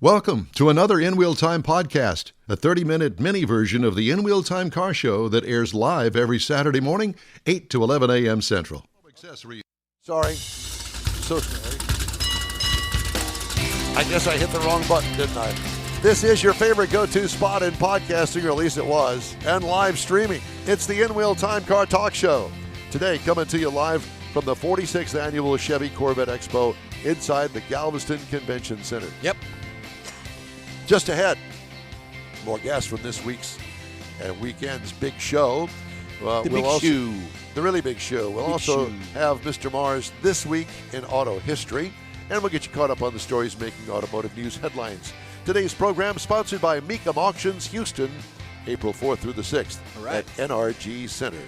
Welcome to another In Wheel Time podcast, a 30-minute mini version of the In Wheel Time car show that airs live every Saturday morning, 8 to 11 a.m. Central. Sorry. So sorry. I guess I hit the wrong button, didn't I? This is your favorite go-to spot in podcasting, or at least it was, and live streaming. It's the In Wheel Time Car Talk Show. Today, coming to you live from the 46th Annual Chevy Corvette Expo inside the Galveston Convention Center. Yep. Just ahead, more guests from this week's and weekend's big show. The really big show. We'll also have Mr. Mars this week in auto history, and we'll get you caught up on the stories making automotive news headlines. Today's program sponsored by Mecum Auctions, Houston, April 4th through the 6th at NRG Center.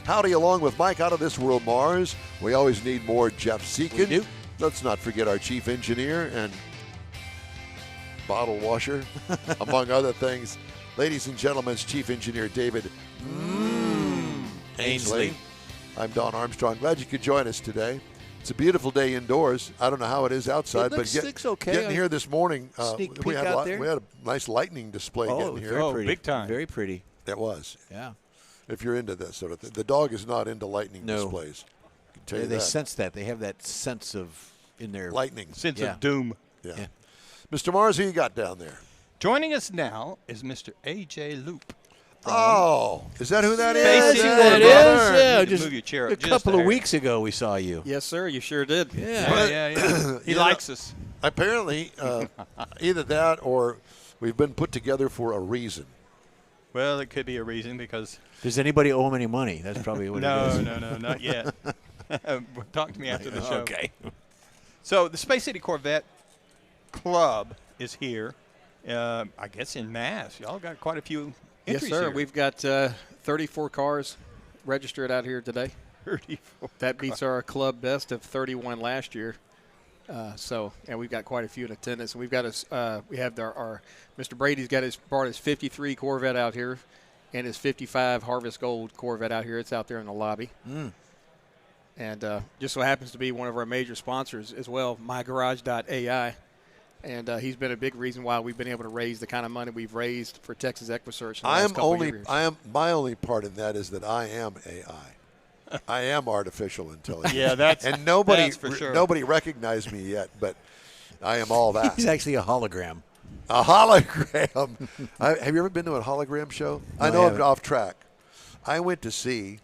Howdy, along with Mike Out of This World Mars. We always need more Jeff Seekin. We do. Let's not forget our chief engineer and bottle washer, among other things. Ladies and gentlemen, Chief Engineer David Ainsley. I'm Don Armstrong. Glad you could join us today. It's a beautiful day indoors. I don't know how it is outside, looks okay. Getting here this morning, we had out there. a nice lightning display getting here. Very pretty. Big time. Very pretty. It was. Yeah. If you're into this sort of thing. The dog is not into lightning displays. I can tell you They that. sense that. They have that sense of in their Lightning. Sense Yeah. of doom. Yeah. Yeah. Mr. Mars, who you got down there? Joining us now is Mr. A.J. Loupe. Oh, is that who that Space is? City that Corvette. is. Yeah, You need to just move your chair up a just couple there. of weeks ago we saw you. Yes, sir. You sure did. Yeah. Yeah. He You likes us. Apparently, either that or we've been put together for a reason. Well, it could be a reason because Does anybody owe him any money? That's probably what it is. no, not yet. Talk to me after the show. Okay. So the Space City Corvette Club is here. I guess in mass. Y'all got quite a few Yes, entries sir. here. We've got 34 cars registered out here today. 34. That beats our club best of 31 last year. And we've got quite a few in attendance. And we've got our Mr. Brady's brought his 53 Corvette out here, and his 55 Harvest Gold Corvette out here. It's out there in the lobby. And just so happens to be one of our major sponsors as well, MyGarage.ai. And he's been a big reason why we've been able to raise the kind of money we've raised for Texas Equa Search in the last couple of years. My only part in that is that I am AI. I am artificial intelligence. Yeah, that's for sure. Nobody recognized me yet, but I am all that. He's actually a hologram. A hologram. Have you ever been to a hologram show? No, I know I I'm haven't. off track. I went to see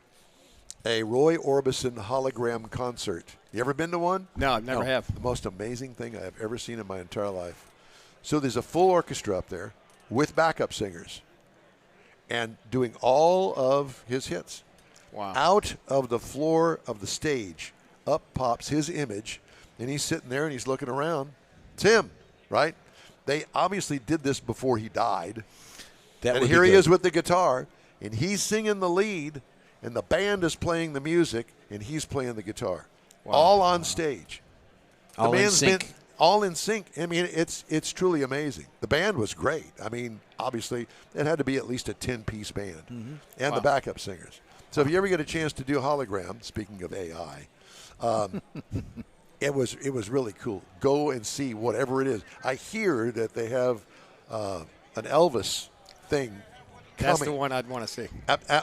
a Roy Orbison hologram concert. You ever been to one? No, I never have. The most amazing thing I have ever seen in my entire life. So there's a full orchestra up there with backup singers and doing all of his hits. Wow. Out of the floor of the stage, up pops his image, and he's sitting there and he's looking around. It's him, right? They obviously did this before he died. That And would here be he good. is with the guitar, and he's singing the lead, and the band is playing the music, and he's playing the guitar. Wow. All on stage. All in sync. All in sync. I mean, it's truly amazing. The band was great. I mean, obviously, it had to be at least a 10-piece band, and the backup singers. So if you ever get a chance to do hologram, speaking of AI, it was really cool. Go and see whatever it is. I hear that they have an Elvis thing coming. That's the one I'd want to see.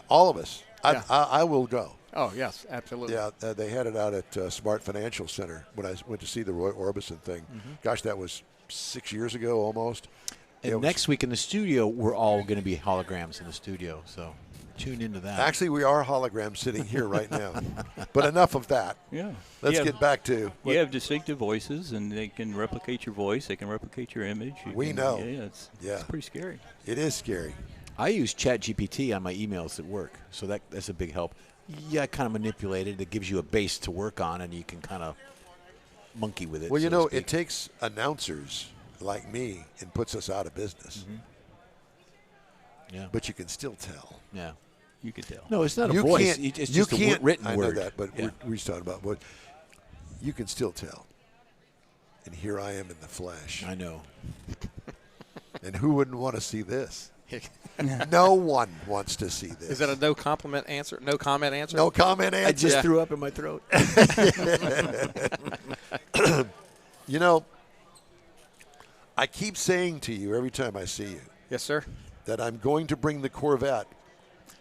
All of us. Yeah. I will go. Oh, yes, absolutely. Yeah, they had it out at Smart Financial Center when I went to see the Roy Orbison thing. Gosh, that was 6 years ago almost. And next week in the studio, we're all going to be holograms in the studio. So tune into that. Actually, we are holograms sitting here right now. But enough of that. Yeah. Let's get back to You have distinctive voices, and they can replicate your voice. They can replicate your image. We know. Yeah, it's pretty scary. it is scary. I use ChatGPT on my emails at work, so that's a big help. Yeah, kind of manipulate it. It gives you a base to work on, and you can kind of monkey with it. Well, so you to know, speak. it takes announcers like me and puts us out of business. Yeah. But you can still tell. Yeah. You could tell. No, it's not a You voice. can't- It's you just a can't- written I word. know that, but Yeah. we're just talking about what you can still tell. And here I am in the flesh. I know. And who wouldn't want to see this? No one wants to see this. Is that a no compliment answer? No comment answer? no comment answer? I just threw up in my throat. You know, I keep saying to you every time I see you Yes, sir. that I'm going to bring the Corvette,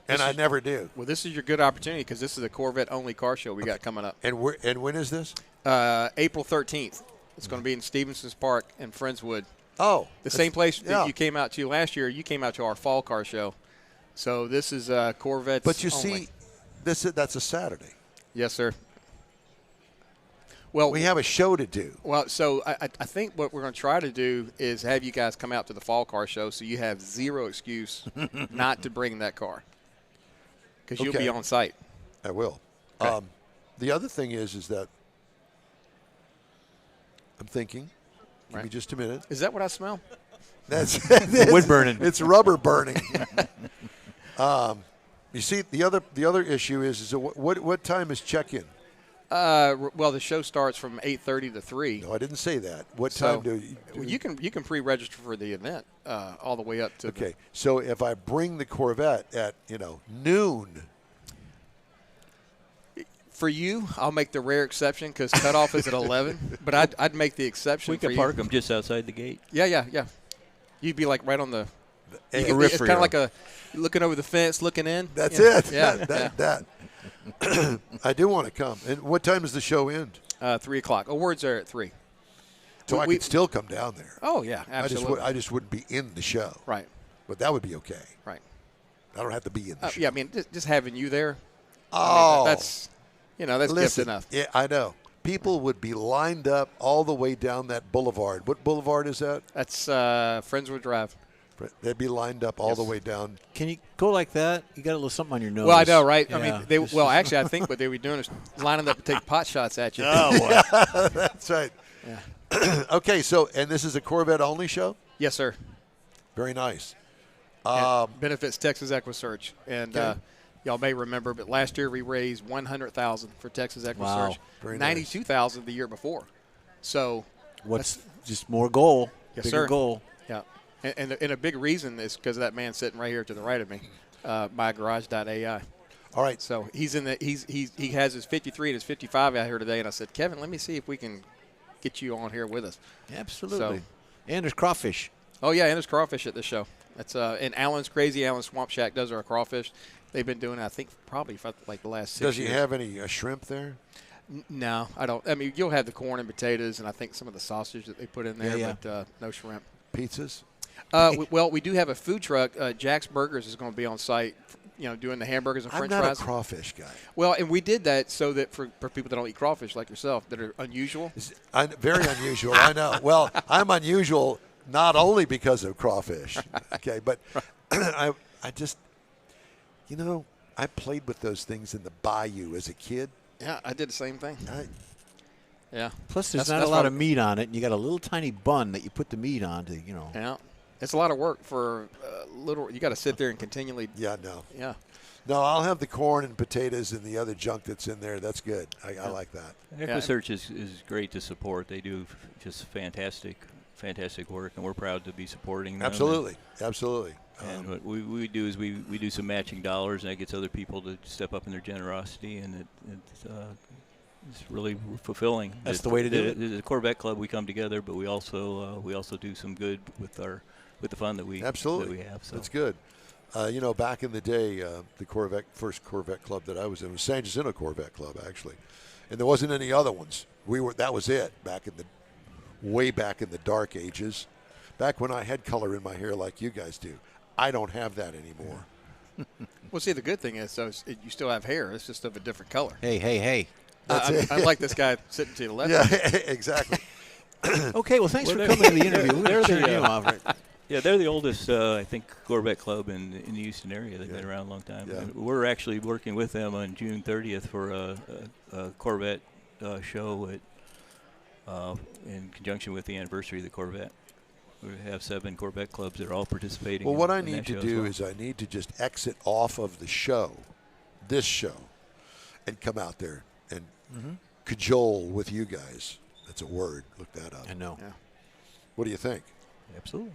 and I never do. Well, this is your good opportunity because this is a Corvette-only car show we got coming up. And when is this? April 13th. It's going to be in Stevenson's Park in Friendswood. Oh. The same place yeah. that you came out to last year. You came out to our fall car show. So this is Corvettes But you only. see, that's a Saturday. Yes, sir. Well, We have a show to do. Well, so I think what we're going to try to do is have you guys come out to the fall car show so you have zero excuse not to bring that car because you'll Okay. be on site. I will. Okay. The other thing is that I'm thinking, give me Right. just a minute. Is that what I smell? That's Wood burning. It's rubber burning. You see, the other issue is that what time is check-in? Well, the show starts from 8:30 to 3. No, I didn't say that. What So, time do you can pre-register for the event all the way up to Okay, so if I bring the Corvette at noon, for you, I'll make the rare exception because cutoff is at 11. But I'd make the exception. We for could you. park them just outside the gate. Yeah. You'd be like right on the. It's periphery. kind of like looking over the fence, looking in. that's Yeah. it. Yeah. that. I do want to come. And what time does the show end? 3 o'clock. Awards are at 3. So I we- could still come down there. Oh yeah, absolutely. I just wouldn't be in the show. Right. But that would be okay. Right. I don't have to be in the show. Yeah, I mean, just having you there. Oh, that's that's listen, gift enough. Yeah, I know. People would be lined up all the way down that boulevard. What boulevard is that? That's Friendswood Drive. They'd be lined up all the way down. Can you go like that? You got a little something on your nose. Well, I know, right? Yeah. I mean, actually, I think what they were doing is lining up to take pot shots at you. Oh, wow. That's right. Okay, so, and this is a Corvette-only show? Yes, sir. Very nice. Benefits Texas Equa Search, and Okay. y'all may remember, but last year we raised $100,000 for Texas Equa Wow. Search. Very nice. $92,000 the year before. So, What's just more goal? Yes, bigger sir. goal. yeah, and a big reason is because of that man sitting right here to the right of me, mygarage.ai. All right. So he's in the he has his 53 and his 55 out here today, and I said, Kevin, let me see if we can get you on here with us. Absolutely. So- And there's crawfish. Oh yeah, and there's crawfish at the show. That's and Alan's crazy. Alan Swamp Shack does our crawfish. They've been doing it, I think, probably for like the last 6 Does years. he have any shrimp there? No, I don't. I mean, you'll have the corn and potatoes, and I think some of the sausage that they put in there, Yeah. but no shrimp. Pizzas? We do have a food truck. Jack's Burgers is going to be on site, doing the hamburgers and I'm French not fries. a crawfish guy. Well, and we did that so that for people that don't eat crawfish like yourself, that are unusual. Very unusual, I know. Well, I'm unusual not only because of crawfish, okay, but I just, I played with those things in the bayou as a kid. Yeah, I did the same thing. Yeah. Plus, there's That's not a lot what- of meat on it, and you got a little tiny bun that you put the meat on to, Yeah. It's a lot of work for little. You got to sit there and continually. Yeah, no. Yeah. No, I'll have the corn and potatoes and the other junk that's in there. That's good. I like that. Yeah. EquiSearch is great to support. They do just fantastic work, and we're proud to be supporting them. Absolutely. Absolutely. And what we do is we do some matching dollars, and that gets other people to step up in their generosity, and it's really fulfilling. That's the way to do it. The Corvette Club, we come together, but we also do some good with the fun that we Absolutely. that we have. So That's good. Back in the day, the first Corvette Club that I was in was San Jacinto Corvette Club, actually. And there wasn't any other ones. That was it way back in the dark ages. Back when I had color in my hair like you guys do. I don't have that anymore. Well, see, the good thing is, you still have hair. It's just of a different color. Hey. I like this guy sitting to the left. Yeah, exactly. Okay, well, thanks for coming to the interview. We're They're turning the, you off. Yeah, they're the oldest, I think, Corvette club in the Houston area. They've been around a long time. Yeah. And we're actually working with them on June 30th for a Corvette show in conjunction with the anniversary of the Corvette. We have 7 Corvette clubs that are all participating. Well, what I in need that to show as do well. is I need to just exit off of the show, this show, and come out there and cajole with you guys. That's a word. Look that up. I know. Yeah. What do you think? Absolutely.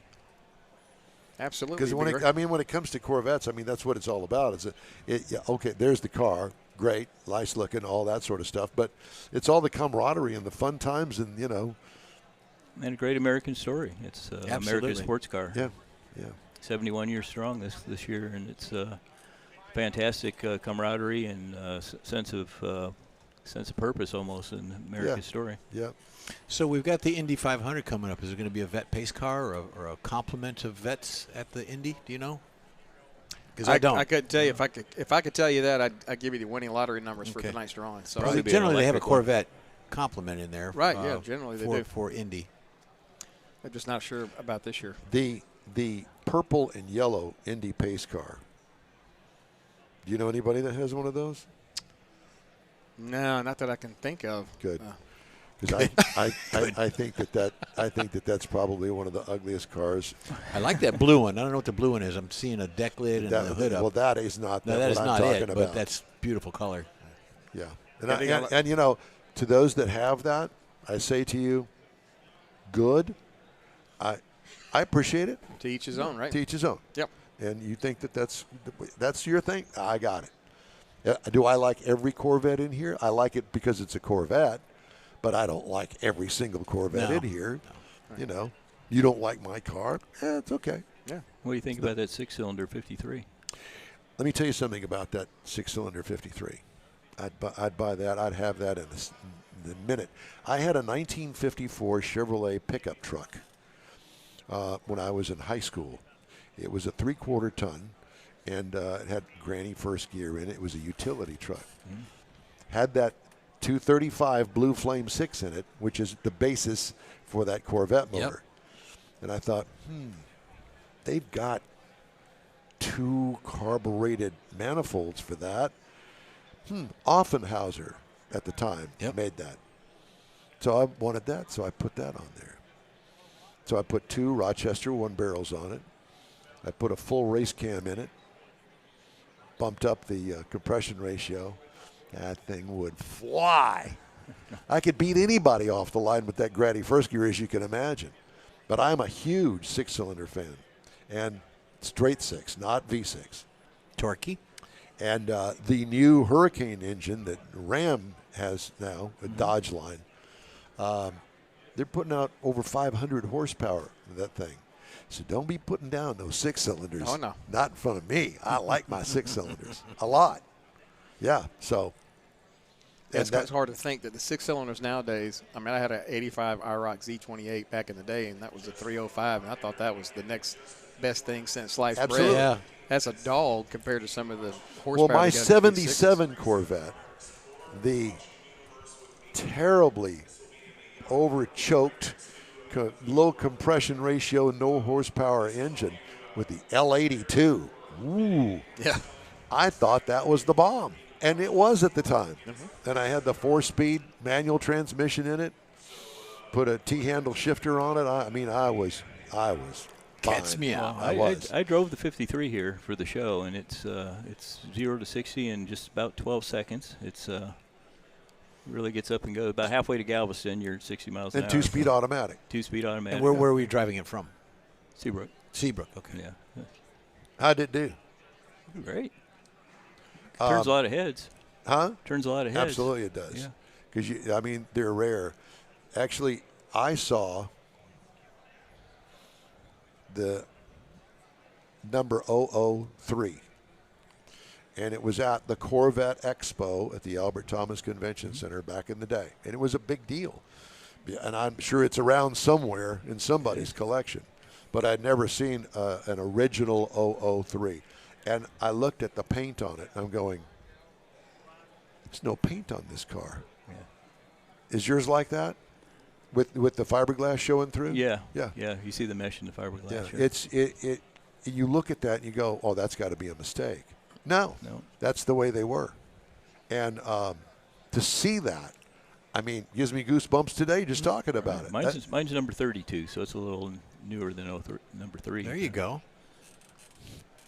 Absolutely. Because when it comes to Corvettes, that's what it's all about. Okay, there's the car, great, nice looking, all that sort of stuff. But it's all the camaraderie and the fun times, and And a great American story. It's American sports car. Yeah, yeah. 71 years strong this year, and it's fantastic camaraderie and sense of purpose almost in America's story. Yeah. So we've got the Indy 500 coming up. Is there going to be a vet pace car or a complement of vets at the Indy? Do you know? Because I don't. I could tell you if I could tell you that I'd give you the winning lottery numbers for tonight's drawing. So generally they have a Corvette complement in there. Right. Yeah. Generally they do for Indy. I'm just not sure about this year. The purple and yellow Indy pace car. Do you know anybody that has one of those? No, not that I can think of. Good. Because I think that's probably one of the ugliest cars. I like that blue one. I don't know what the blue one is. I'm seeing a deck lid and the hood up. Well, that is not. No, that is not talking it. about. But that's beautiful color. Yeah, and you know, to those that have that, I say to you, good. I appreciate it. To each his own, right? To each his own. Yep. And you think that's your thing? I got it. Do I like every Corvette in here? I like it because it's a Corvette, but I don't like every single Corvette in here. No. Right. You know, you don't like my car? It's okay. Yeah. What do you think about that 6-cylinder 53? Let me tell you something about that 6-cylinder 53. I'd buy that. I'd have that in a minute. I had a 1954 Chevrolet pickup truck when I was in high school. It was a 3/4 ton, and it had granny first gear in it. It was a utility truck. Mm-hmm. Had that 235 Blue Flame 6 in it, which is the basis for that Corvette motor. Yep. And I thought, they've got 2 carbureted manifolds for that. Offenhauser at the time made that. So I wanted that, so I put that on there. So I put 2 Rochester 1 barrels on it. I put a full race cam in it, bumped up the compression ratio. That thing would fly. I could beat anybody off the line with that granny first gear, as you can imagine. But I'm a huge 6-cylinder fan, and straight 6, not V6. Torquey. And the new Hurricane engine that Ram has now, a Dodge line, they're putting out over 500 horsepower in that thing. So don't be putting down those 6-cylinders. Oh, no. Not in front of me. I like my 6-cylinders a lot. Yeah, so. It's hard to think that the 6-cylinders nowadays, I mean, I had an 85 IROC Z28 back in the day, and that was a 305, and I thought that was the next best thing since sliced Absolutely. bread. Yeah. That's a dog compared to some of the horsepower. Well, my 77 Corvette, the terribly over-choked, low compression ratio, no horsepower engine with the L82. Ooh. Yeah. I thought that was the bomb. And it was at the time. Mm-hmm. And I had the 4-speed manual transmission in it, put a T-handle shifter on it. I was Cat's me out. I drove the 53 here for the show, and it's 0 to 60 in just about 12 seconds. It's really gets up and goes. About halfway to Galveston, you're at 60 miles an hour. And 2-speed automatic. 2-speed automatic. And where were we driving it from? Seabrook. Seabrook, okay. Yeah. How'd it do? Great. Turns a lot of heads. Huh? Turns a lot of heads. Absolutely it does. Yeah. Because, they're rare. Actually, I saw the number 003. And it was at the Corvette Expo at the Albert Thomas Convention Center back in the day. And it was a big deal. And I'm sure it's around somewhere in somebody's collection. But I'd never seen an original 003. And I looked at the paint on it, and I'm going, there's no paint on this car. Yeah. Is yours like that? With the fiberglass showing through? Yeah. Yeah. Yeah, you see the mesh in the fiberglass. Yeah. Sure. You look at that and you go, oh, that's got to be a mistake. No. That's the way they were. And to see that, gives me goosebumps today just talking about it. Mine's number 32, so it's a little newer than number 3. There you go.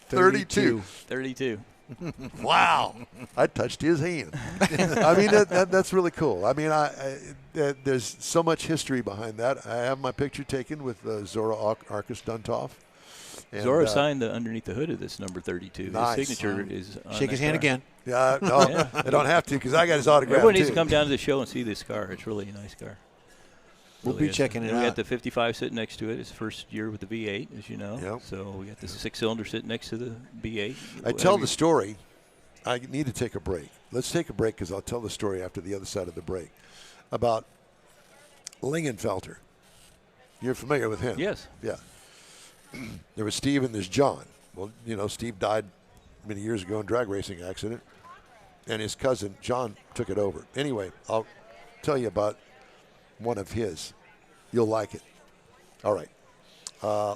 32. Wow. I touched his hand. That's really cool. There's so much history behind that. I have my picture taken with Zora Arkus Duntov. And, Zora signed underneath the hood of this number 32. Nice. His signature is on Shake his hand car. again. Yeah, no, I don't have to because I got his autograph Everyone needs too. to come down to the show and see this car. It's really a nice car. We'll be checking it We out. got the 55 sitting next to it. It's the first year with the V8, as you know. Yep. So we got the 6-cylinder sitting next to the V8. I tell the story. I need to take a break. Let's take a break because I'll tell the story after the other side of the break about Lingenfelter. You're familiar with him? Yes. Yeah. There was Steve and there's John. Well, you know, Steve died many years ago in a drag racing accident, and his cousin John took it over. Anyway, I'll tell you about one of his. You'll like it. All right.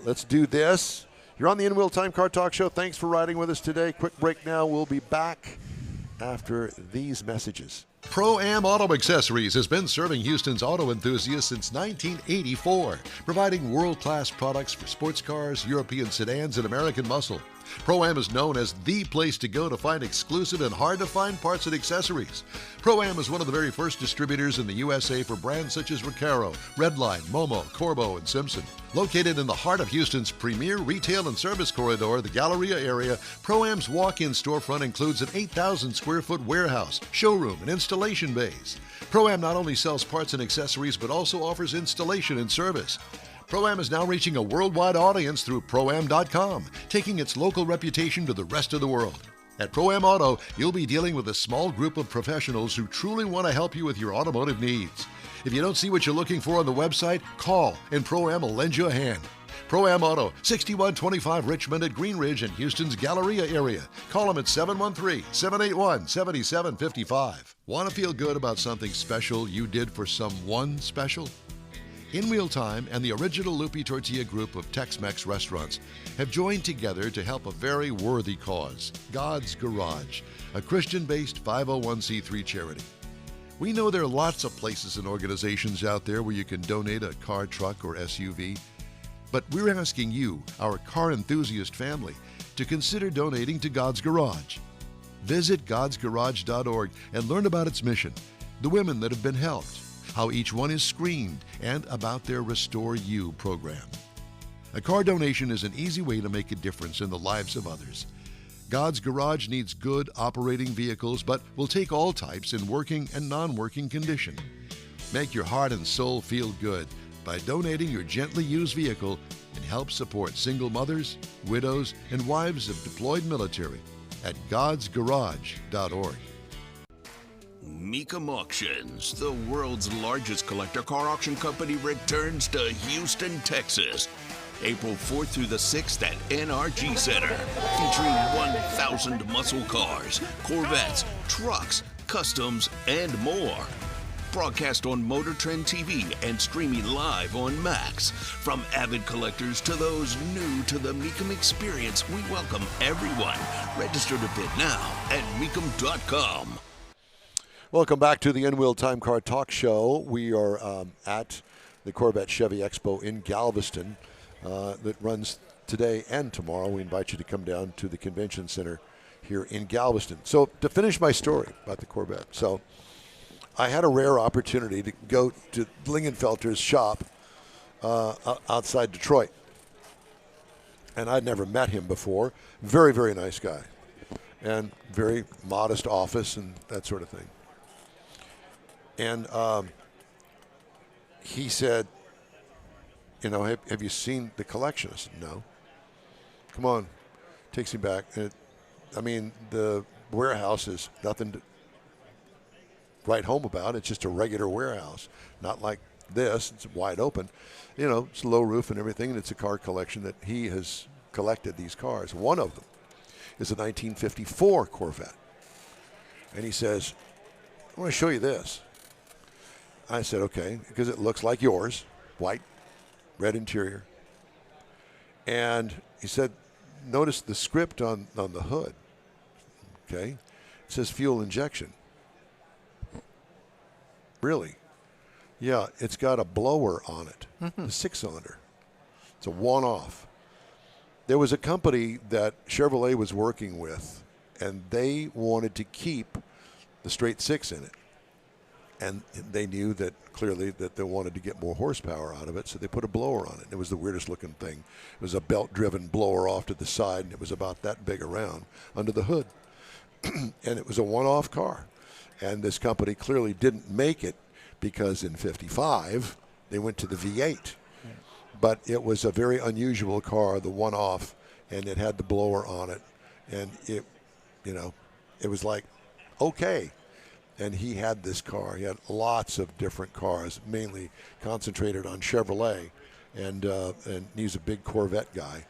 Let's do this. You're on the In-Wheel Time Car Talk Show. Thanks for riding with us today. Quick break now. We'll be back after these messages. Pro-Am Auto Accessories has been serving Houston's auto enthusiasts since 1984, providing world-class products for sports cars, European sedans, and American muscle. Pro-Am is known as the place to go to find exclusive and hard-to-find parts and accessories. Pro-Am is one of the very first distributors in the USA for brands such as Recaro, Redline, Momo, Corbo, and Simpson. Located in the heart of Houston's premier retail and service corridor, the Galleria area, Pro-Am's walk-in storefront includes an 8,000-square-foot warehouse, showroom, and installation bays. Pro-Am not only sells parts and accessories, but also offers installation and service. Pro-Am is now reaching a worldwide audience through Pro-Am.com, taking its local reputation to the rest of the world. At Pro-Am Auto, you'll be dealing with a small group of professionals who truly want to help you with your automotive needs. If you don't see what you're looking for on the website, call and Pro-Am will lend you a hand. Pro-Am Auto, 6125 Richmond at Green Ridge in Houston's Galleria area. Call them at 713-781-7755. Want to feel good about something special you did for someone special? In-Wheel Time and the original Loupe Tortilla group of Tex-Mex restaurants have joined together to help a very worthy cause, God's Garage, a Christian-based 501c3 charity. We know there are lots of places and organizations out there where you can donate a car, truck, or SUV, but we're asking you, our car enthusiast family, to consider donating to God's Garage. Visit godsgarage.org and learn about its mission, the women that have been helped, how each one is screened, and about their Restore You program. A car donation is an easy way to make a difference in the lives of others. God's Garage needs good operating vehicles, but will take all types in working and non-working condition. Make your heart and soul feel good by donating your gently used vehicle and help support single mothers, widows, and wives of deployed military at godsgarage.org. Mecum Auctions, the world's largest collector car auction company, returns to Houston, Texas, April 4th through the 6th at NRG Center, featuring 1,000 muscle cars, Corvettes, trucks, customs, and more. Broadcast on Motor Trend TV and streaming live on Max. From avid collectors to those new to the Mecum experience, we welcome everyone. Register to bid now at mecum.com. Welcome back to the In-Wheel Time Car Talk Show. We are at the Corvette Chevy Expo in Galveston that runs today and tomorrow. We invite you to come down to the convention center here in Galveston. So to finish my story about the Corvette, so I had a rare opportunity to go to Lingenfelter's shop outside Detroit. And I'd never met him before. Very, very nice guy. And very modest office and that sort of thing. And he said, you know, have you seen the collection? I said, no. Come on. Takes me back. And the warehouse is nothing to write home about. It's just a regular warehouse. Not like this. It's wide open. You know, it's low roof and everything, and it's a car collection that he has collected these cars. One of them is a 1954 Corvette. And he says, I want to show you this. I said, okay, because it looks like yours, white, red interior. And he said, notice the script on the hood, okay? It says fuel injection. Really? Yeah, it's got a blower on it, a 6-cylinder. It's a one-off. There was a company that Chevrolet was working with, and they wanted to keep the straight 6 in it. And they knew that clearly that they wanted to get more horsepower out of it, so they put a blower on it. It was the weirdest looking thing. It was a belt-driven blower off to the side, and it was about that big around under the hood. And it was a one-off car. And this company clearly didn't make it because in 55, they went to the V8. But it was a very unusual car, the one-off, and it had the blower on it. And it, it was like, okay. And he had this car. He had lots of different cars, mainly concentrated on Chevrolet. And he's a big Corvette guy.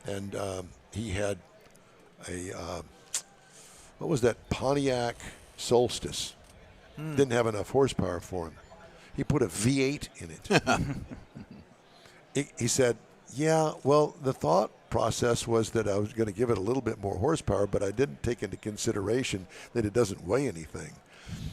And he had a, what was that, Pontiac Solstice. Didn't have enough horsepower for him. He put a V8 in it. He said, yeah, well, the thought process was that I was going to give it a little bit more horsepower, but I didn't take into consideration that it doesn't weigh anything.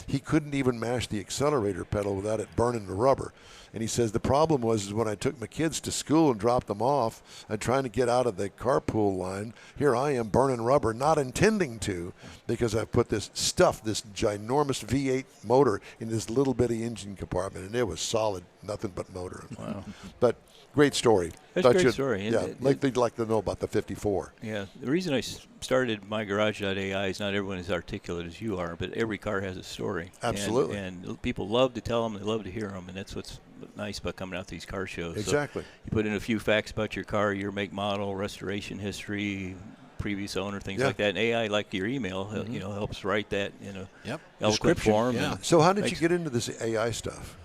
He couldn't even mash the accelerator pedal without it burning the rubber. And he says the problem was when I took my kids to school and dropped them off, I'm trying to get out of the carpool line. Here I am burning rubber, not intending to, because I've put this ginormous V8 motor in this little bitty engine compartment, and it was solid, nothing but motor. Wow. But great story. That's a great story. Yeah, they'd like to know about the 54. Yeah, the reason I started mygarage.ai is not everyone is articulate as you are, but every car has a story. Absolutely. And people love to tell them, they love to hear them, and that's what's nice about coming out to these car shows. Exactly. So you put in a few facts about your car, your make, model, restoration history, previous owner, things like that. And AI, like your email, helps write that in a eloquent form. Yeah. So how did you get into this AI stuff?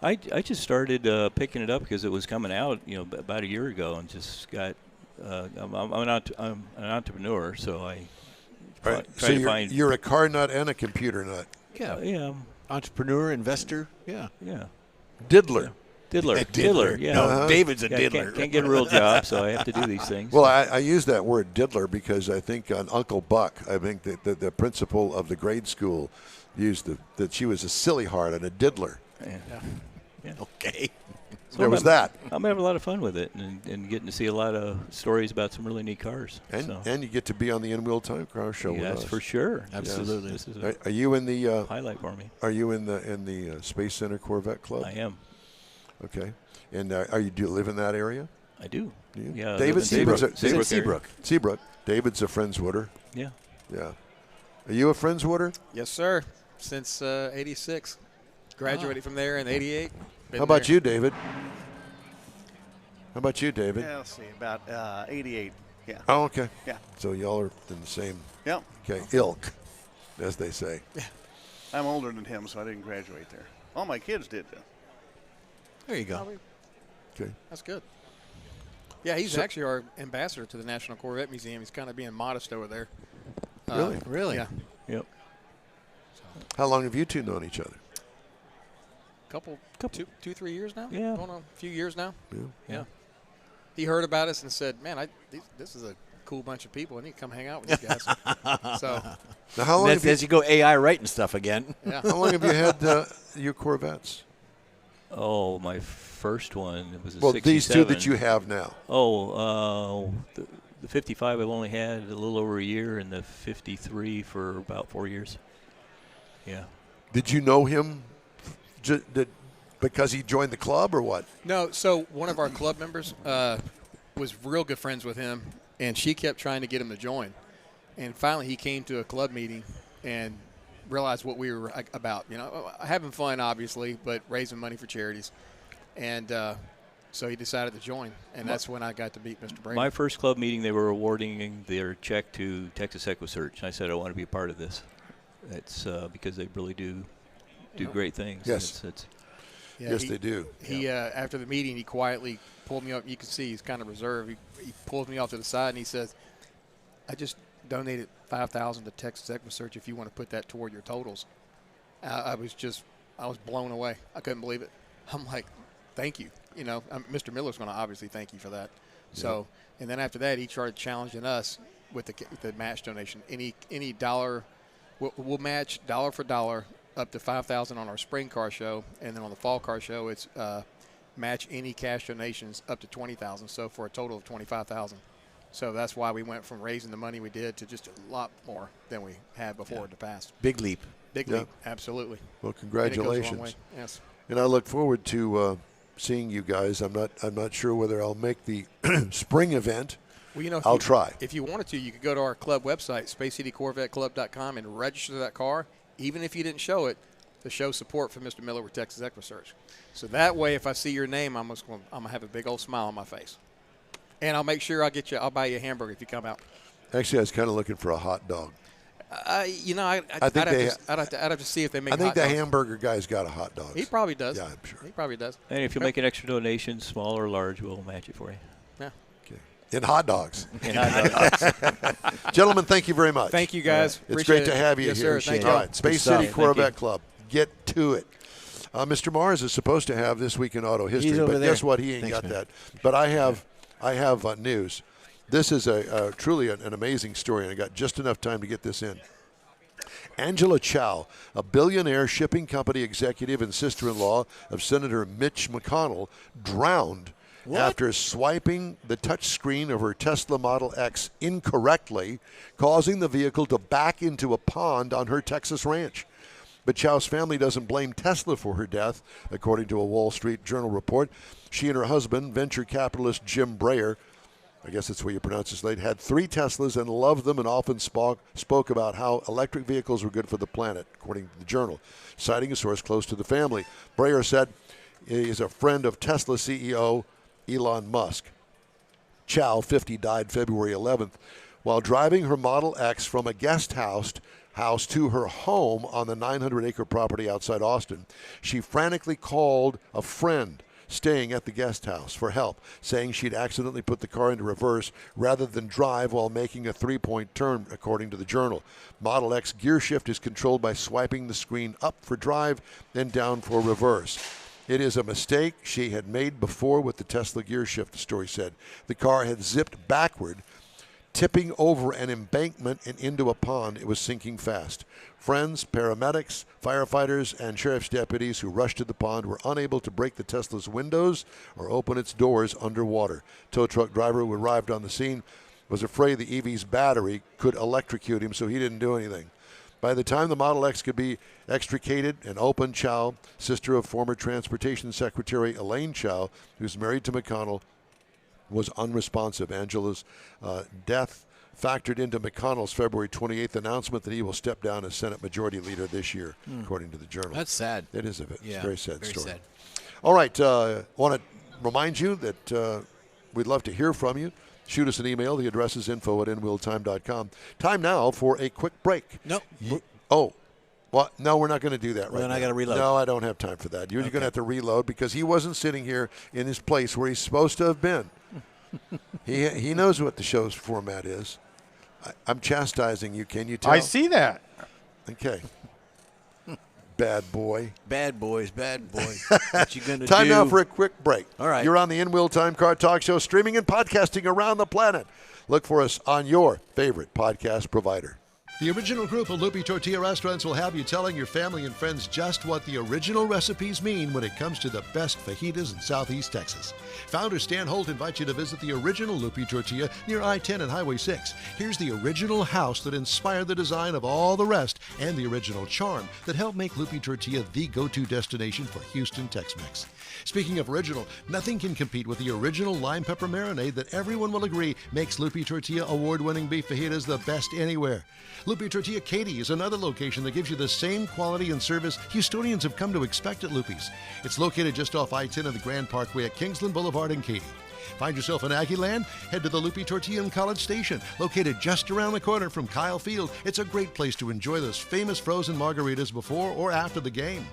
I just started picking it up because it was coming out, about a year ago, and just got. I'm an entrepreneur, so I try to find. You're a car nut and a computer nut. Yeah. Entrepreneur, investor. Yeah. Diddler. Diddler. Yeah. No, David's a diddler. Can't get a real job, so I have to do these things. Well, I use that word diddler because I think on Uncle Buck, I think that the principal of the grade school used that she was a silly heart and a diddler. Yeah. Okay. So there was that. I'm having a lot of fun with it and getting to see a lot of stories about some really neat cars. And you get to be on the In-Wheel Time Car Show with us. That's for sure. Absolutely. This is a are you in the highlight for me. Are you in the Space Center Corvette Club? I am. Okay. And do you live in that area? I do. Yeah. David Seabrook. Seabrook. David's a Friendswooder. Yeah. Yeah. Are you a Friendswooder? Yes, sir. Since '86, graduated from there in '88. How about you, David? Yeah, let's see, about 88. Yeah. Oh, okay. Yeah. So y'all are in the same. Yep. Okay, ilk, as they say. Yeah. I'm older than him, so I didn't graduate there. All my kids did, though. There you go. Okay. That's good. Yeah, he's actually our ambassador to the National Corvette Museum. He's kind of being modest over there. Really? Yeah. Yep. How long have you two known each other? Couple 2-3 years now. Yeah. Going on a few years now. Yeah. He heard about us and said, "Man, this is a cool bunch of people. I need to come hang out with you guys." So now, how long? As you go AI writing stuff again. Yeah. How long have you had your Corvettes? Oh, my first one was a 67. These two that you have now. Oh, the 55 I've only had a little over a year, and the 53 for about 4 years. Yeah. Did you know him because he joined the club or what? No, so one of our club members was real good friends with him, and she kept trying to get him to join. And finally he came to a club meeting and realized what we were about, having fun, obviously, but raising money for charities. And so he decided to join, and that's when I got to meet Mr. Brady. My first club meeting, they were awarding their check to Texas Equa Search. I said I want to be a part of this. It's because they really do great things. Yes. Yes, they do. He after the meeting, he quietly pulled me up. You can see he's kind of reserved. He pulled me off to the side and he says, "I just donated $5,000 to Texas Equa Search. If you want to put that toward your totals." I was blown away. I couldn't believe it. I'm like, "Thank you." Mr. Miller's going to obviously thank you for that. Yeah. So, and then after that, he started challenging us with the match donation. Any dollar, we'll match dollar for dollar up to $5,000 on our spring car show, and then on the fall car show, it's match any cash donations up to $20,000. So for a total of $25,000. So that's why we went from raising the money we did to just a lot more than we had before in the past. Big leap. Big leap, absolutely. Well, congratulations. And it goes a long way. Yes. And I look forward to seeing you guys. I'm not sure whether I'll make the spring event. Well, I'll try. If you wanted to, you could go to our club website, spacecitycorvetteclub.com, and register that car. Even if you didn't show it, to show support for Mr. Miller with Texas Equa Search. So that way, if I see your name, I'm gonna have a big old smile on my face, and I'll make sure I'll buy you a hamburger if you come out. Actually, I was kind of looking for a hot dog. I'd have to see if they make. I think hot the dogs. hamburger guy's got a hot dog. He probably does. Yeah, I'm sure. He probably does. And if you make an extra donation, small or large, we'll match it for you. Yeah. Okay. In hot dogs. And Gentlemen, thank you very much. Thank you, guys. It's great to have you yes, here. Sir. Thank All you. right, Space Good City stuff. Corvette Club. Get to it. Mr. Mars is supposed to have This Week in Auto History, He's over but there. guess what? He ain't Thanks, got man. that. But I have news. This is truly an amazing story, and I got just enough time to get this in. Angela Chow, a billionaire shipping company executive and sister-in-law of Senator Mitch McConnell, drowned after swiping the touch screen of her Tesla Model X incorrectly, causing the vehicle to back into a pond on her Texas ranch. But Chow's family doesn't blame Tesla for her death, according to a Wall Street Journal report. She and her husband, venture capitalist Jim Breyer, I guess that's the way you pronounce his name, had 3 Teslas and loved them and often spoke about how electric vehicles were good for the planet, according to the Journal, citing a source close to the family. Breyer said he is a friend of Tesla CEO Elon Musk. Chow, 50, died February 11th while driving her Model X from a guest house to her home on the 900-acre property outside Austin. She frantically called a friend staying at the guest house for help, saying she'd accidentally put the car into reverse rather than drive while making a 3-point turn, according to the Journal. Model X gear shift is controlled by swiping the screen up for drive and down for reverse. It is a mistake she had made before with the Tesla gear shift, the story said. The car had zipped backward, tipping over an embankment and into a pond. It was sinking fast. Friends, paramedics, firefighters, and sheriff's deputies who rushed to the pond were unable to break the Tesla's windows or open its doors underwater. Tow truck driver who arrived on the scene was afraid the EV's battery could electrocute him, so he didn't do anything. By the time the Model X could be extricated and opened, Chow, sister of former Transportation Secretary Elaine Chow, who's married to McConnell, was unresponsive. Angela's death factored into McConnell's February 28th announcement that he will step down as Senate Majority Leader this year, according to the Journal. That's sad. It is a very sad very story. sad. All right, want to remind you that we'd love to hear from you. Shoot us an email. The address is info@inwheeltime.com. Time now for a quick break. No. Well, no, we're not going to do that right Then now. I gotta reload. No, I don't have time for that. You're going to have to reload because he wasn't sitting here in his place where he's supposed to have been. He knows what the show's format is. I'm chastising you. Can you tell? I see that. Okay. Bad boy. Bad boys. What you going to do? Time now for a quick break. All right. You're on the In-Wheel Time Car Talk Show, streaming and podcasting around the planet. Look for us on your favorite podcast provider. The original group of Loupe Tortilla Restaurants will have you telling your family and friends just what the original recipes mean when it comes to the best fajitas in Southeast Texas. Founder Stan Holt invites you to visit the original Loupe Tortilla near I-10 and Highway 6. Here's the original house that inspired the design of all the rest and the original charm that helped make Loupe Tortilla the go-to destination for Houston Tex-Mex. Speaking of original, nothing can compete with the original lime pepper marinade that everyone will agree makes Loupe Tortilla award-winning beef fajitas the best anywhere. Loupe Tortilla Katy is another location that gives you the same quality and service Houstonians have come to expect at Loupe's. It's located just off I-10 and the Grand Parkway at Kingsland Boulevard in Katy. Find yourself in Aggie Land? Head to the Loupe Tortilla in College Station, located just around the corner from Kyle Field. It's a great place to enjoy those famous frozen margaritas before or after the game.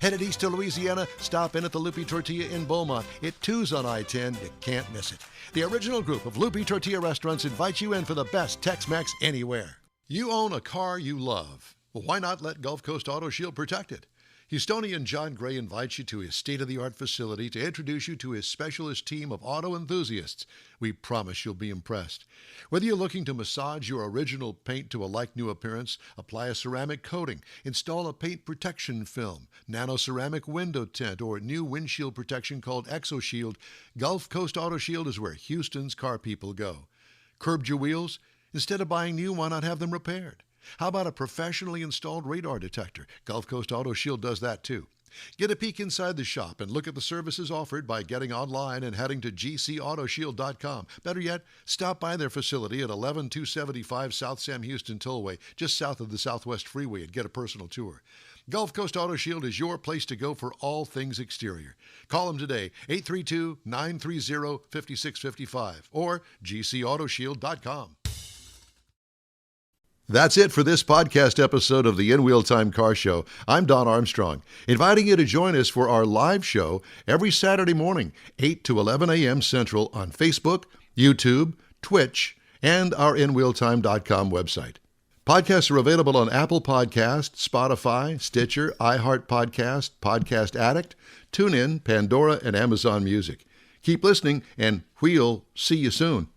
Headed east to Louisiana, stop in at the Loupe Tortilla in Beaumont. It too's on I-10. You can't miss it. The original group of Loupe Tortilla restaurants invites you in for the best Tex-Mex anywhere. You own a car you love. Well, why not let Gulf Coast Auto Shield protect it? Houstonian John Gray invites you to his state-of-the-art facility to introduce you to his specialist team of auto enthusiasts. We promise you'll be impressed. Whether you're looking to massage your original paint to a like-new appearance, apply a ceramic coating, install a paint protection film, nano-ceramic window tint, or new windshield protection called ExoShield, Gulf Coast Auto Shield is where Houston's car people go. Curbed your wheels? Instead of buying new, why not have them repaired? How about a professionally installed radar detector? Gulf Coast Auto Shield does that too. Get a peek inside the shop and look at the services offered by getting online and heading to gcautoshield.com. Better yet, stop by their facility at 11275 South Sam Houston Tollway, just south of the Southwest Freeway, and get a personal tour. Gulf Coast Auto Shield is your place to go for all things exterior. Call them today, 832-930-5655 or gcautoshield.com. That's it for this podcast episode of the In Wheel Time Car Show. I'm Don Armstrong, inviting you to join us for our live show every Saturday morning, 8 to 11 a.m. Central on Facebook, YouTube, Twitch, and our InWheelTime.com website. Podcasts are available on Apple Podcasts, Spotify, Stitcher, iHeart Podcast, Podcast Addict, TuneIn, Pandora, and Amazon Music. Keep listening, and we'll see you soon.